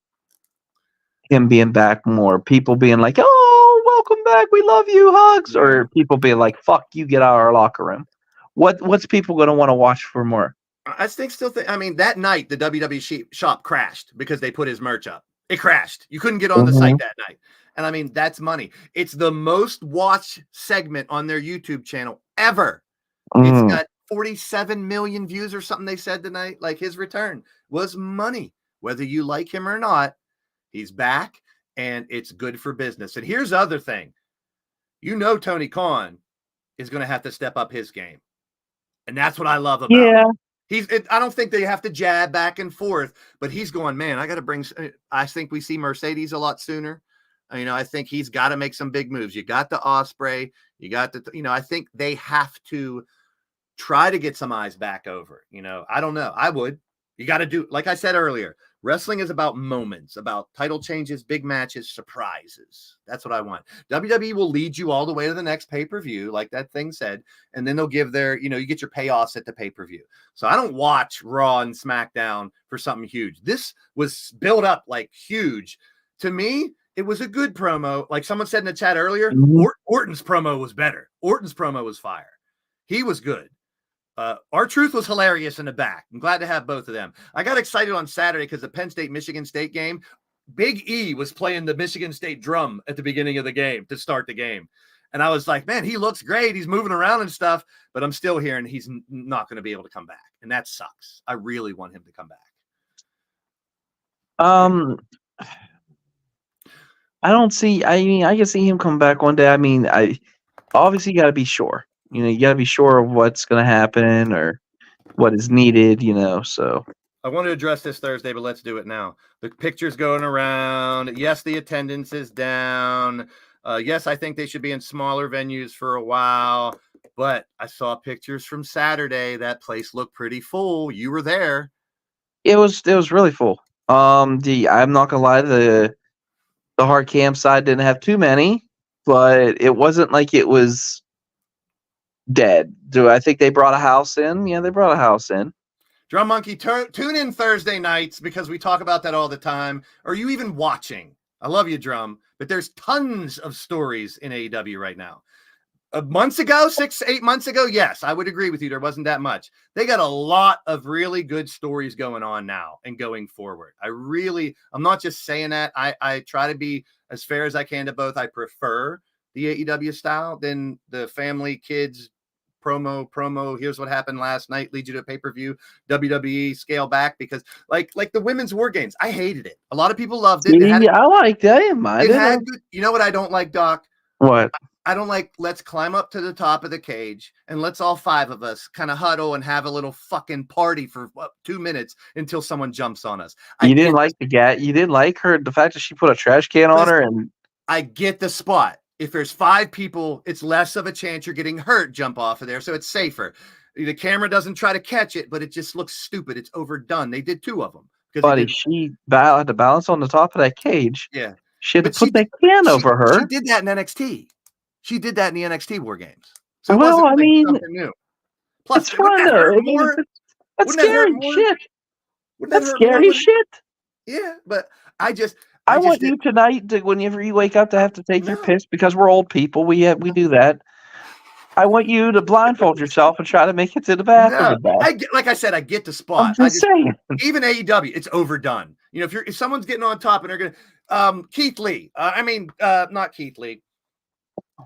him being back more? People being like, oh, welcome back, we love you, hugs, or people being like, fuck you, get out of our locker room. What's people going to want to watch for more? I mean, that night the WWE shop crashed because they put his merch up. It crashed. You couldn't get on the site that night. And I mean, that's money. It's the most watched segment on their YouTube channel ever. It's got 47 million views or something, they said tonight. Like, his return was money. Whether you like him or not, he's back, and it's good for business. And here's the other thing. You know, Tony Khan is going to have to step up his game. And that's what I love about him. I don't think they have to jab back and forth, but he's going, man, I got to bring, I think we see Mercedes a lot sooner. You know, I think he's got to make some big moves. You got the Ospreay, you got the, you know, I think they have to try to get some eyes back over. You know, I don't know. I would. You got to do, like I said earlier, wrestling is about moments, about title changes, big matches, surprises. That's what I want. WWE will lead you all the way to the next pay-per-view, like that thing said, and then they'll give their, you know, you get your payoffs at the pay-per-view. So I don't watch Raw and SmackDown for something huge. This was built up like huge. To me, it was a good promo. Like someone said in the chat earlier, Orton's promo was better. Orton's promo was fire. He was good. R-Truth was hilarious in the back. I'm glad to have both of them. I got excited on Saturday because the Penn State-Michigan State game, Big E was playing the Michigan State drum at the beginning of the game to start the game. And I was like, man, he looks great. He's moving around and stuff, but I'm still hearing he's not going to be able to come back. And that sucks. I really want him to come back. I don't see, I mean, I can see him come back one day. I mean, obviously you got to be sure. You know, you got to be sure of what's going to happen, or what is needed, so. I want to address this Thursday, but let's do it now. The pictures going around. Yes, the attendance is down. Yes, I think they should be in smaller venues for a while, but I saw pictures from Saturday. That place looked pretty full. You were there. It was really full. I'm not gonna lie, the hard cam side didn't have too many, but it wasn't like it was dead. Do I think they brought a house in? Yeah, they brought a house in. Drum Monkey, tune in Thursday nights because we talk about that all the time. Are you even watching? I love you, Drum, but there's tons of stories in AEW right now. Months ago, 6-8 months ago, yes, I would agree with you. There wasn't that much. They got a lot of really good stories going on now and going forward. I'm not just saying that. I try to be as fair as I can to both. I prefer the AEW style than the family, kids, promo. Here's what happened last night. Lead you to pay-per-view. WWE scale back because like the women's war games, I hated it. A lot of people loved it. I liked it. I didn't mind it. You know what I don't like, Doc? What? I don't like, let's climb up to the top of the cage and let's all 5 of us kind of huddle and have a little fucking party for 2 minutes until someone jumps on us. You didn't like her, the fact that she put a trash can on her. And I get the spot. If there's 5 people, it's less of a chance you're getting hurt, jump off of there. So it's safer. The camera doesn't try to catch it, but it just looks stupid. It's overdone. They did 2 of them. Buddy, she had to balance on the top of that cage. Yeah. She had to put that can over her. She did that in NXT. She did that in the NXT War Games. So something new. Plus, it's fun though. That's scary shit. That's scary shit. Yeah, but I want you tonight to, whenever you wake up, to have to take your piss because we're old people. We do that. I want you to blindfold yourself and try to make it to the bathroom. Like I said, I get the spot. I'm just saying. Even AEW, it's overdone. If someone's getting on top and they're gonna Keith Lee. Not Keith Lee.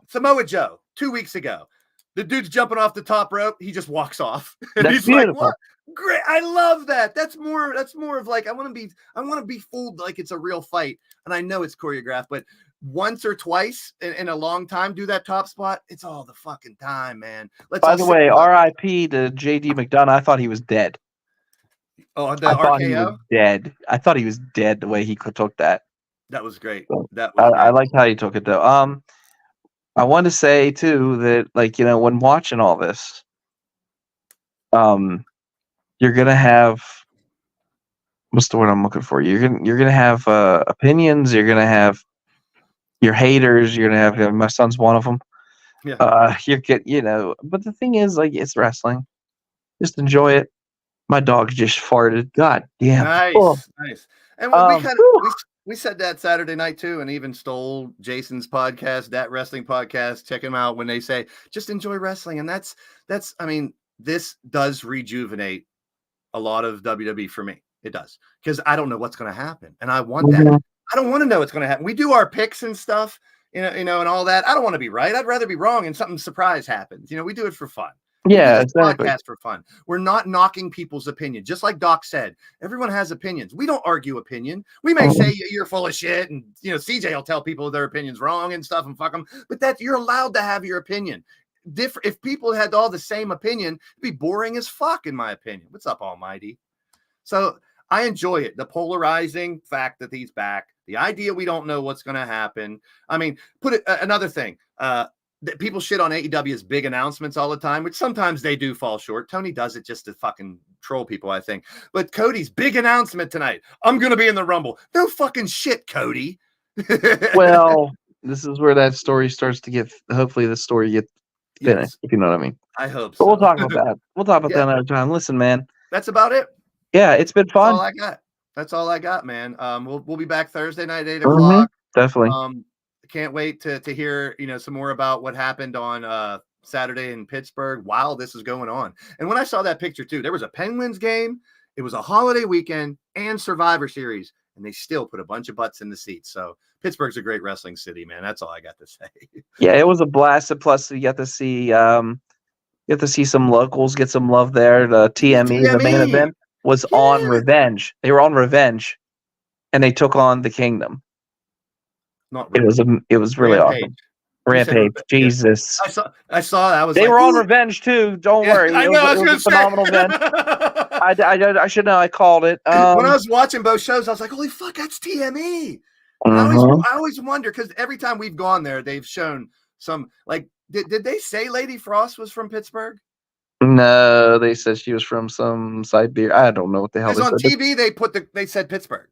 Samoa Joe, 2 weeks ago. The dude's jumping off the top rope. He just walks off. And That's he's beautiful. like, what? Great. I love that. That's more of like, I want to be fooled like it's a real fight. And I know it's choreographed, but once or twice in a long time, do that top spot. It's all the fucking time, man. By the way, RIP to JD McDonough. I thought he was dead. Oh, the I RKO? thought he was dead. I thought he was dead the way he took that. That was great. I like how he took it though. I want to say too that when watching all this, you're gonna have, what's the word I'm looking for? You're gonna have opinions. You're gonna have your haters. You're gonna have my son's one of them. Yeah. But the thing is, it's wrestling. Just enjoy it. My dog just farted. God damn. Nice. And we said that Saturday night too, and even stole Jason's podcast, That Wrestling Podcast. Check him out when they say just enjoy wrestling, and that's. This does rejuvenate a lot of WWE for me. It does, because I don't know what's going to happen, and I want that. I don't want to know what's going to happen. We do our picks and stuff, and all that. I don't want to be right. I'd rather be wrong, and something surprise happens. We do it for fun. Yeah, exactly. Podcast for fun. We're not knocking people's opinion. Just like Doc said, everyone has opinions. We don't argue opinion. We may say you're full of shit, and CJ will tell people their opinion's wrong and stuff and fuck them. But you're allowed to have your opinion. If people had all the same opinion, it'd be boring as fuck, in my opinion. What's up, Almighty? So I enjoy it. The polarizing fact that he's back. The idea we don't know what's going to happen. Another thing. People shit on AEW's big announcements all the time, which sometimes they do fall short. Tony does it just to fucking troll people, I think. But Cody's big announcement tonight. I'm going to be in the Rumble. No fucking shit, Cody. Well, this is where that story starts to get, hopefully the story gets finished, if you know what I mean. I hope so. But we'll talk about that. We'll talk about that another time. Listen, man. That's about it. Yeah, it's been fun. That's all I got, man. We'll be back Thursday night, 8 o'clock. Definitely. Can't wait to hear some more about what happened on Saturday in Pittsburgh while this is going on. And when I saw that picture too, there was a Penguins game, it was a holiday weekend and Survivor Series, and they still put a bunch of butts in the seats. So Pittsburgh's a great wrestling city, man. That's all I got to say. Yeah, it was a blast. And plus, you get to see some locals get some love there. The TME, the main event, was on Revenge. They were on Revenge, and they took on the Kingdom. Not really. It was really awesome. Rampage. Jesus. I saw that. I was they like, were on "Ooh." Revenge too. Don't Yeah, worry. I It know. was, it was a phenomenal event. I should know. I called it. When I was watching both shows, I was like, "Holy fuck, that's TME!" I always wonder because every time we've gone there, they've shown some like. Did they say Lady Frost was from Pittsburgh? No, they said she was from some Siberia. I don't know what the hell Because they on said. TV they said Pittsburgh.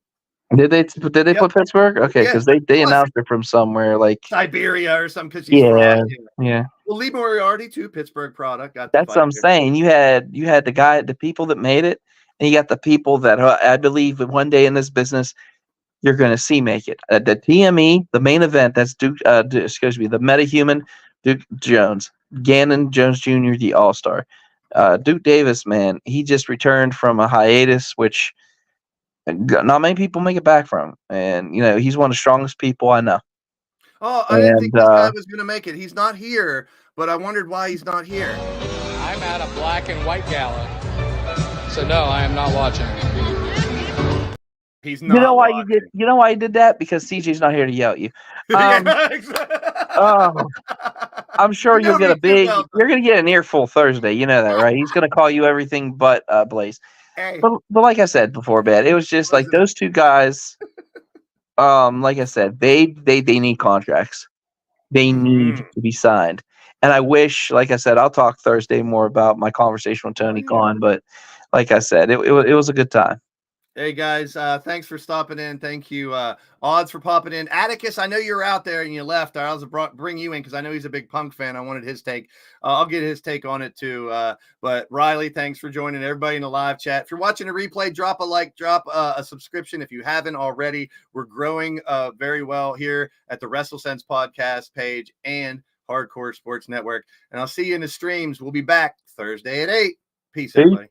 Did they put Pittsburgh? Okay, because they Plus, announced her from somewhere like Siberia or something. Because she's Frost. yeah. Well, Lee Moriarty too, Pittsburgh product. Got That's what I'm saying. You had the people that made it, and you got the people that I believe that one day in this business you're going to see make it. The TME, the main event, that's Duke. The MetaHuman, Duke Jones, Gannon Jones Jr., the All-Star, Duke Davis. Man, he just returned from a hiatus, which not many people make it back from, and he's one of the strongest people I know. Oh, I didn't think this guy was going to make it. He's not here, but I wondered why he's not here. I'm at a black and white gala, so no, I am not watching. He's not. You know why you did? You know why you did that? Because CJ's not here to yell at you. I'm sure you'll get you're going to get an earful Thursday. You know that, right? He's going to call you everything but Blaze. Hey. But like I said before, man, it was just like those two guys. Like I said, they need contracts. They need to be signed. And I wish, like I said, I'll talk Thursday more about my conversation with Tony Khan. But like I said, it was a good time. Hey guys, thanks for stopping in. Thank you, Odds, for popping in. Atticus, I know you're out there and you left. I was bring you in because I know he's a big Punk fan. I wanted his take. I'll get his take on it too. But Riley, thanks for joining everybody in the live chat. If you're watching a replay, drop a like, drop a subscription if you haven't already. We're growing very well here at the WrestleSense podcast page and Hardcore Sports Network. And I'll see you in the streams. We'll be back Thursday at 8. Peace, everybody.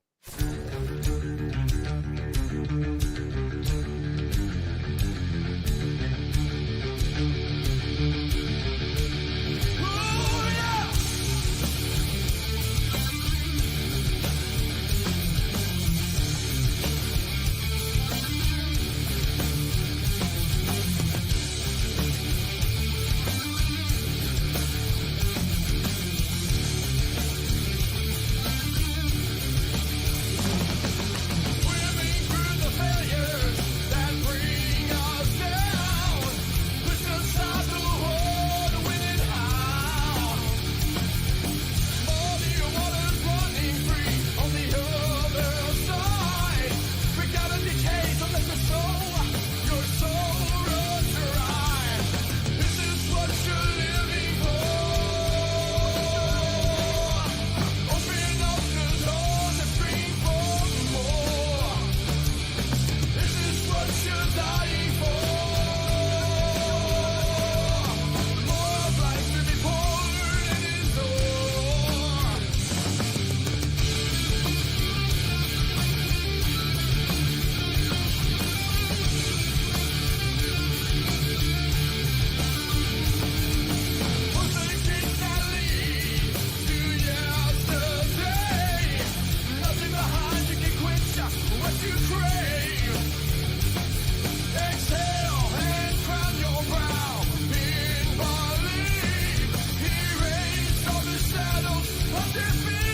This